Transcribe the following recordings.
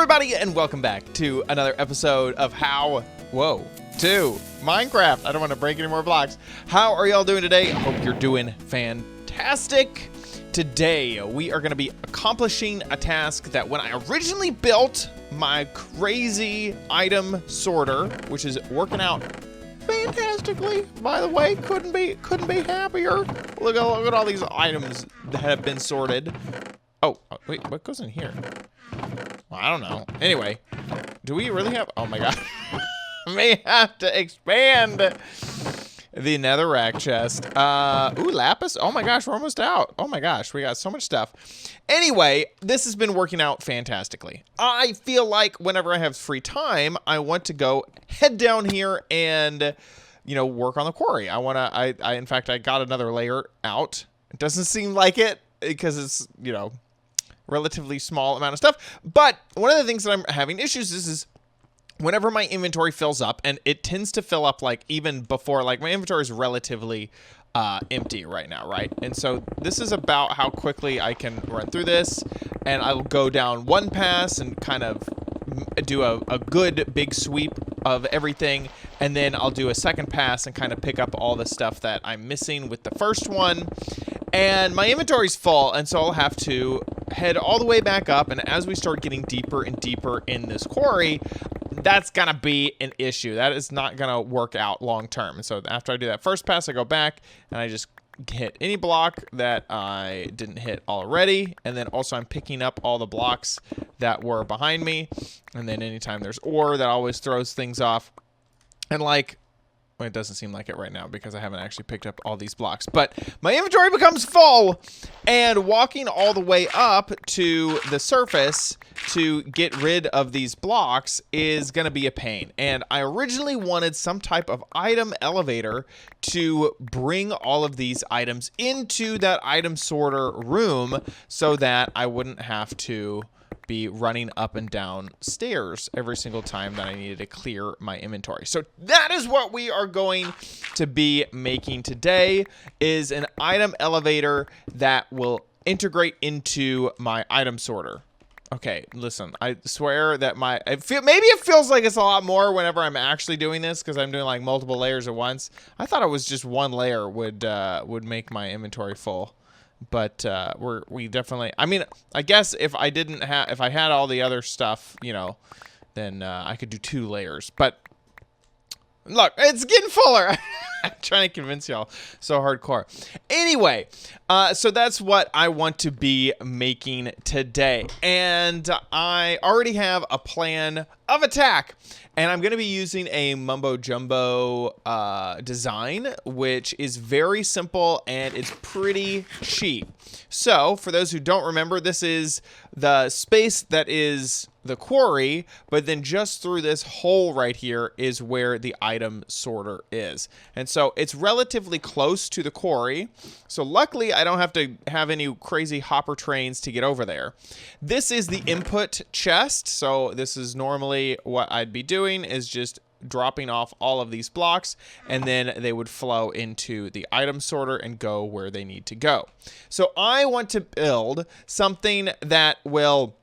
everybody, and welcome back to another episode of to Minecraft. I don't want to break any more blocks. How are y'all doing today? I hope you're doing fantastic. Today, we are going to be accomplishing a task that when I originally built my crazy item sorter, which is working out fantastically, by the way, couldn't be happier. Look at all these items that have been sorted. Oh, wait, what goes in here? Well, I don't know. Anyway, do we really have... Oh, my God. May have to expand the netherrack chest. Ooh, lapis. Oh, my gosh, we're almost out. Oh, my gosh, we got so much stuff. Anyway, this has been working out fantastically. I feel like whenever I have free time, I want to go head down here and, you know, work on the quarry. In fact, I got another layer out. It doesn't seem like it because it's, you know, relatively small amount of stuff. But one of the things that I'm having issues is whenever my inventory fills up, and it tends to fill up like even before, like my inventory is relatively empty right now, right? And so this is about how quickly I can run through this, and I'll go down one pass and kind of do a good big sweep of everything, and then I'll do a second pass and kind of pick up all the stuff that I'm missing with the first one. And my inventory's full, and so I'll have to head all the way back up, and as we start getting deeper and deeper in this quarry, that's gonna be an issue. That is not gonna work out long term. And so after I do that first pass, I go back and I just hit any block that I didn't hit already, and then also I'm picking up all the blocks that were behind me, and then anytime there's ore, that always throws things off. And like, well, it doesn't seem like it right now because I haven't actually picked up all these blocks, but my inventory becomes full, and walking all the way up to the surface to get rid of these blocks is going to be a pain. And I originally wanted some type of item elevator to bring all of these items into that item sorter room so that I wouldn't have to be running up and down stairs every single time that I needed to clear my inventory. So that is what we are going to be making today, is an item elevator that will integrate into my item sorter. Okay, listen, I swear that maybe it feels like it's a lot more whenever I'm actually doing this because I'm doing like multiple layers at once. I thought it was just one layer would make my inventory full. But we definitely, I mean, I guess if I had all the other stuff, you know, then I could do 2 layers. But look, it's getting fuller. I'm trying to convince y'all so hardcore. Anyway, so that's what I want to be making today. And I already have a plan of attack. And I'm going to be using a mumbo jumbo design, which is very simple and it's pretty cheap. So for those who don't remember, this is the space that is the quarry, but then just through this hole right here is where the item sorter is. And so it's relatively close to the quarry. So luckily I don't have to have any crazy hopper trains to get over there. This is the input chest. So this is normally what I'd be doing, is just dropping off all of these blocks, and then they would flow into the item sorter and go where they need to go. So I want to build something that will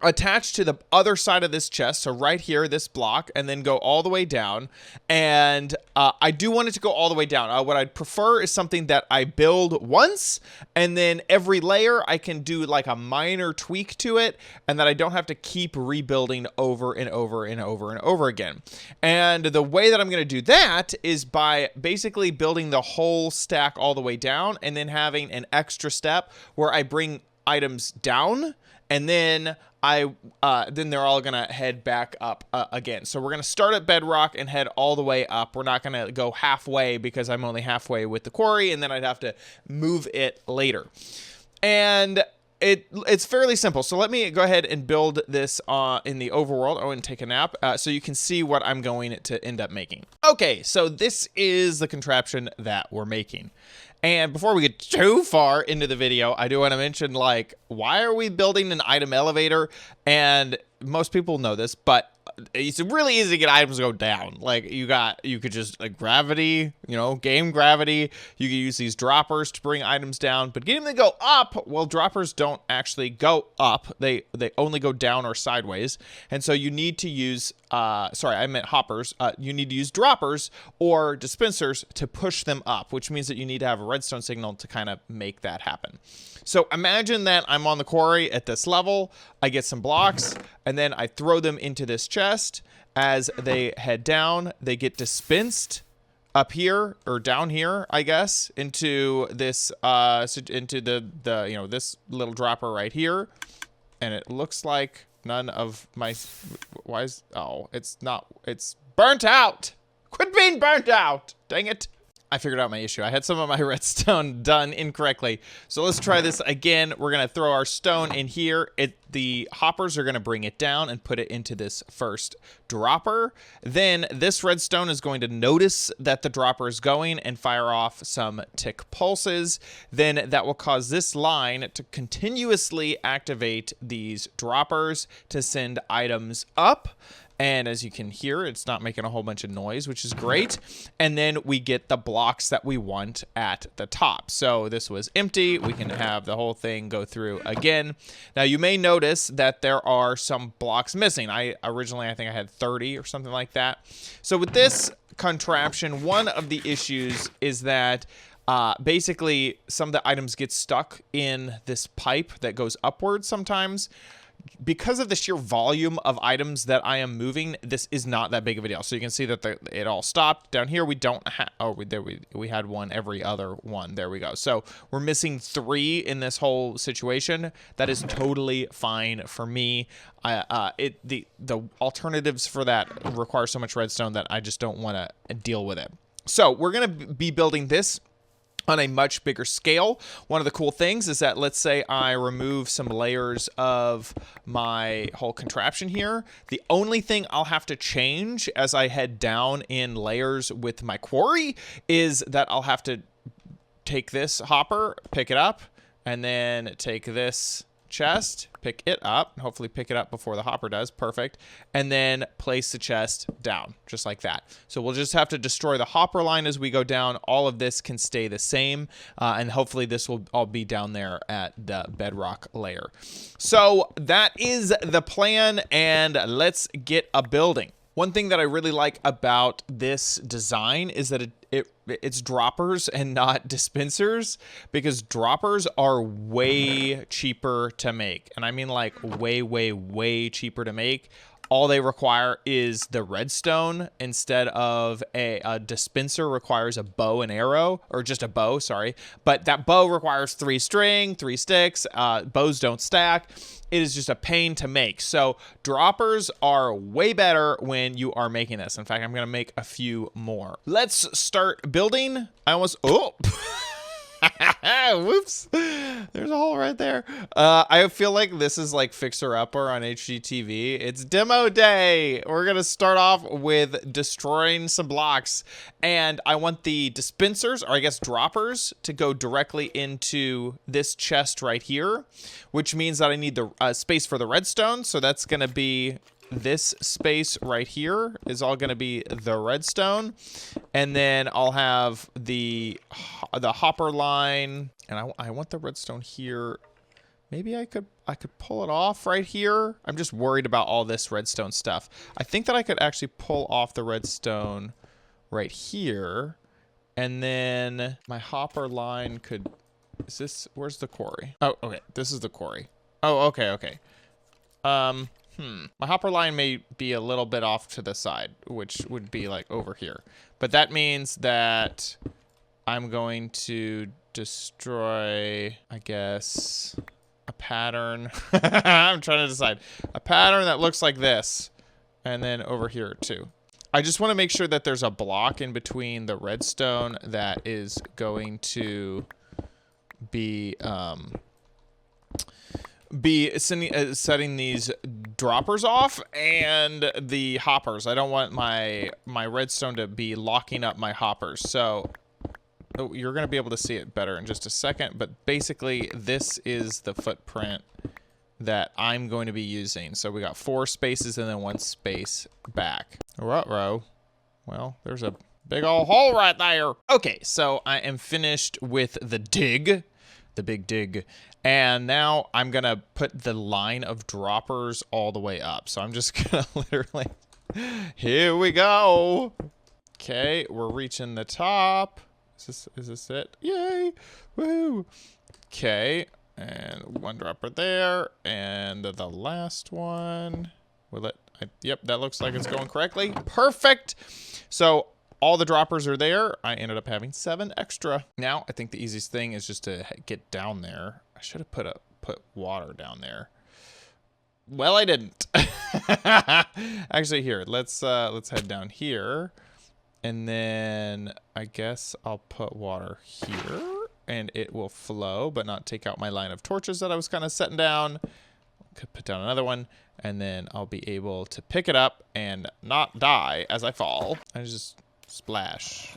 attach to the other side of this chest, so right here, this block, and then go all the way down. And I do want it to go all the way down. What I'd prefer is something that I build once, and then every layer I can do like a minor tweak to it, and that I don't have to keep rebuilding over and over and over and over again. And the way that I'm going to do that is by basically building the whole stack all the way down, and then having an extra step where I bring items down, and then then they're all gonna head back up again. So we're gonna start at bedrock and head all the way up. We're not gonna go halfway because I'm only halfway with the quarry, and then I'd have to move it later. And it's fairly simple. So let me go ahead and build this in the overworld. Oh, and take a nap so you can see what I'm going to end up making. Okay, so this is the contraption that we're making. And before we get too far into the video, I do want to mention, like, why are we building an item elevator? And most people know this, but it's really easy to get items to go down. Like you could just like gravity, game gravity. You could use these droppers to bring items down, but getting them to go up, well, droppers don't actually go up. They only go down or sideways. And so you need to use, sorry, I meant hoppers. You need to use droppers or dispensers to push them up, which means that you need to have a redstone signal to kind of make that happen. So imagine that I'm on the quarry at this level. I get some blocks, and then I throw them into this chest. As they head down, they get dispensed up here or down here, I guess, into this into the this little dropper right here. And it looks like none of my it's burnt out. Quit being burnt out. Dang it. I figured out my issue. I had some of my redstone done incorrectly. So let's try this again. We're going to throw our stone in here. The hoppers are going to bring it down and put it into this first dropper. Then this redstone is going to notice that the dropper is going and fire off some tick pulses. Then that will cause this line to continuously activate these droppers to send items up. And as you can hear, it's not making a whole bunch of noise, which is great. And then we get the blocks that we want at the top. So this was empty. We can have the whole thing go through again. Now you may notice that there are some blocks missing. Originally, I think I had 30 or something like that. So with this contraption, one of the issues is that basically some of the items get stuck in this pipe that goes upwards sometimes. Because of the sheer volume of items that I am moving, this is not that big of a deal. So you can see that it all stopped. Down here, we don't have... Oh, we had one every other one. There we go. So we're missing 3 in this whole situation. That is totally fine for me. The alternatives for that require so much redstone that I just don't want to deal with it. So we're going to be building this on a much bigger scale. One of the cool things is that, let's say I remove some layers of my whole contraption here. The only thing I'll have to change as I head down in layers with my quarry is that I'll have to take this hopper, pick it up, and then take this chest, pick it up, hopefully pick it up before the hopper does, perfect, and then place the chest down, just like that. So we'll just have to destroy the hopper line as we go down. All of this can stay the same, and hopefully this will all be down there at the bedrock layer. So that is the plan, and let's get a building. One thing that I really like about this design is that it's droppers and not dispensers, because droppers are way cheaper to make. And I mean like way, way, way cheaper to make. All they require is the redstone instead of a dispenser requires a bow and arrow, or just a bow, sorry. But that bow requires 3 string, 3 sticks. Bows don't stack. It is just a pain to make. So droppers are way better when you are making this. In fact, I'm going to make a few more. Let's start building. Oh. Whoops. There's a hole right there. I feel like this is like Fixer Upper on HGTV. It's demo day. We're going to start off with destroying some blocks. And I want the dispensers, or I guess droppers, to go directly into this chest right here, which means that I need the space for the redstone. So that's going to be... this space right here is all going to be the redstone, and then I'll have the hopper line, and I want the redstone here. Maybe I could pull it off right here. I'm just worried about all this redstone stuff. I think that I could actually pull off the redstone right here, and then my hopper line could... Is this... Where's the quarry? Oh, okay. This is the quarry. Oh, okay. My hopper line may be a little bit off to the side, which would be like over here. But that means that I'm going to destroy, I guess, a pattern. I'm trying to decide. A pattern that looks like this. And then over here too. I just want to make sure that there's a block in between the redstone that is going to be setting these droppers off and the hoppers. I don't want my redstone to be locking up my hoppers. So you're going to be able to see it better in just a second. But basically, this is the footprint that I'm going to be using. So we got 4 spaces and then 1 space back. Ruh-roh. Well, there's a big old hole right there. Okay, so I am finished with the dig, the big dig. And now I'm going to put the line of droppers all the way up. So I'm just going to literally, here we go. Okay, we're reaching the top. Is this it? Yay! Woo! Okay, and 1 dropper there, and the last one. Will it? Yep, that looks like it's going correctly. Perfect. So all the droppers are there. I ended up having 7 extra. Now I think the easiest thing is just to get down there. I should have put water down there. Well, I didn't. Actually, here, let's head down here. And then I guess I'll put water here and it will flow, but not take out my line of torches that I was kind of setting down. Could put down another one, and then I'll be able to pick it up and not die as I fall. I just splash.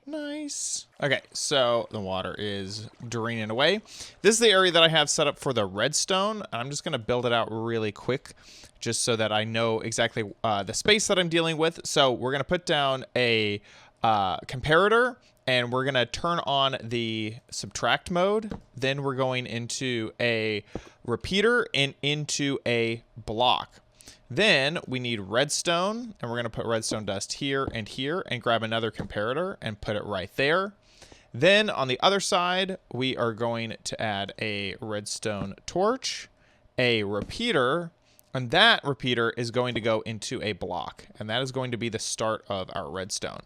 Nice. Okay, so the water is draining away. This is the area that I have set up for the redstone. I'm just gonna build it out really quick just so that I know exactly the space that I'm dealing with. So we're gonna put down a comparator and we're gonna turn on the subtract mode. Then we're going into a repeater and into a block. Then we need redstone, and we're going to put redstone dust here, and grab another comparator and put it right there. Then on the other side, we are going to add a redstone torch, a repeater, and that repeater is going to go into a block, and that is going to be the start of our redstone.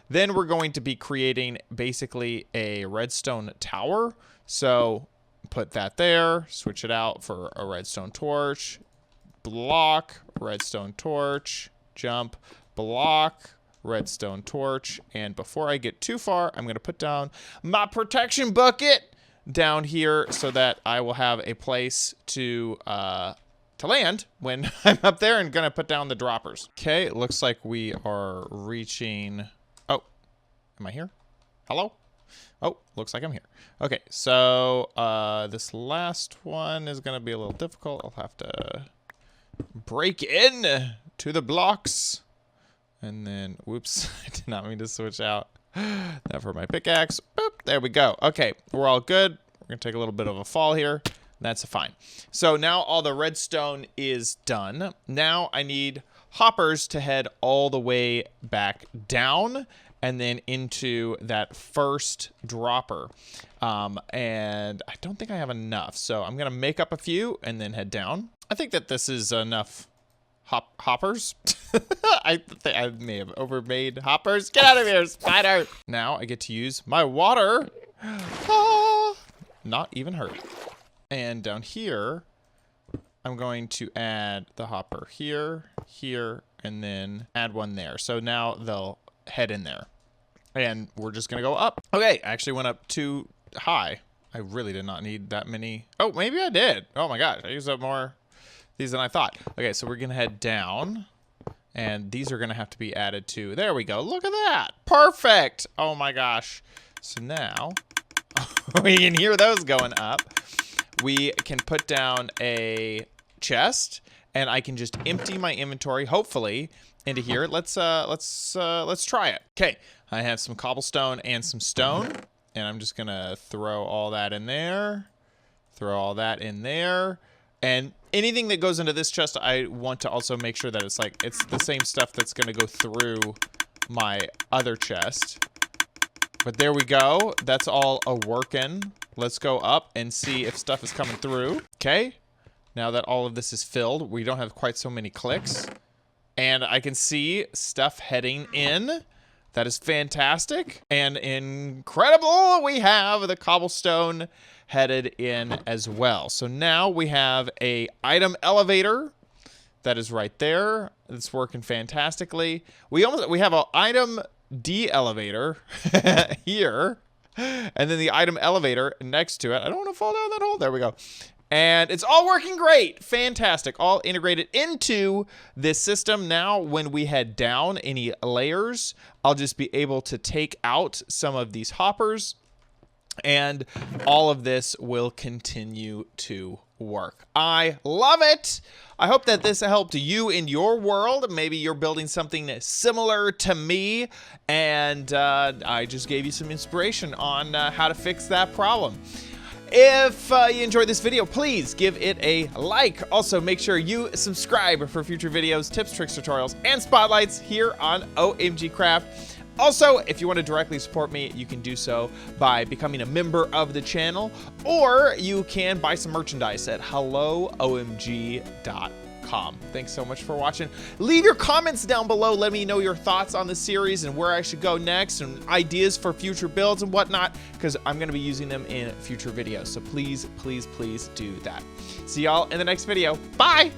Then we're going to be creating basically a redstone tower. So put that there, switch it out for a redstone torch, block, redstone torch, jump, block, redstone torch. And before I get too far, I'm going to put down my protection bucket down here so that I will have a place to land when I'm up there and going to put down the droppers. Okay, it looks like we are reaching... Oh, am I here? Hello? Oh, looks like I'm here. Okay, so this last one is going to be a little difficult. I'll have to break in to the blocks. And then, whoops, I did not mean to switch out that for my pickaxe. Boop, there we go. Okay, we're all good. We're going to take a little bit of a fall here. That's fine. So now all the redstone is done. Now I need hoppers to head all the way back down and then into that first dropper. And I don't think I have enough. So I'm going to make up a few and then head down. I think that this is enough hoppers. I think I may have overmade hoppers. Get out of here, spider. Now I get to use my water. Ah, not even hurt. And down here, I'm going to add the hopper here, here, and then add one there. So now they'll head in there. And we're just going to go up. Okay, I actually went up too high. I really did not need that many. Oh, maybe I did. Oh my gosh, I used up more these than I thought. Okay, so we're going to head down. And these are going to have to be added to. There we go. Look at that. Perfect. Oh my gosh. So now we can hear those going up. We can put down a chest, and I can just empty my inventory, hopefully, into here. Let's try it. Okay, I have some cobblestone and some stone, and I'm just gonna throw all that in there. Throw all that in there, and anything that goes into this chest, I want to also make sure that it's the same stuff that's gonna go through my other chest. But there we go. That's all a working. Let's go up and see if stuff is coming through. Okay. Now that all of this is filled, we don't have quite so many clicks. And I can see stuff heading in. That is fantastic. And incredible, we have the cobblestone headed in as well. So now we have a item elevator that is right there. It's working fantastically. We have an item de-elevator here. And then the item elevator next to it. I don't want to fall down that hole. There we go. And it's all working great. Fantastic. All integrated into this system. Now, when we head down any layers, I'll just be able to take out some of these hoppers And all of this will continue to work. I love it. I hope that this helped you in your world. Maybe you're building something similar to me, and I just gave you some inspiration on how to fix that problem. If you enjoyed this video, please give it a like. Also, make sure you subscribe for future videos, tips, tricks, tutorials, and spotlights here on OMGcraft. Also, if you want to directly support me, you can do so by becoming a member of the channel, or you can buy some merchandise at helloomg.com. Thanks so much for watching. Leave your comments down below. Let me know your thoughts on the series and where I should go next and ideas for future builds and whatnot, because I'm going to be using them in future videos. So please, please, please do that. See y'all in the next video. Bye!